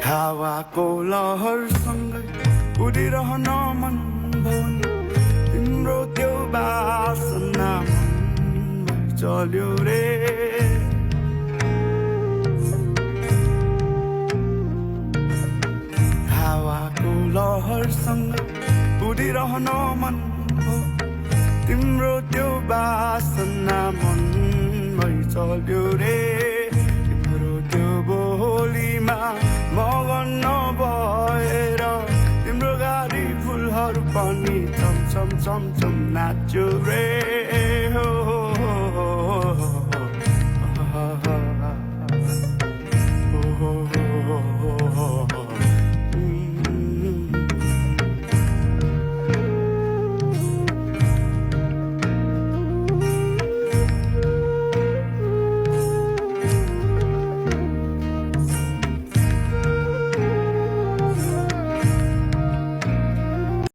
हावाको लहरसँगै उडिरहन मन भयो नि तिम्रो त्यो बासना मनमै चल्यो रे हावाको लहरसँगै उडिरहन मन भयो तिम्रो त्यो बासना मनमै चल्यो रे तिम्रो त्यो बोलीमा मगन नभएर तिम्रो गाडी फुलहरू पनि चमचम चमचम नाच्यो रे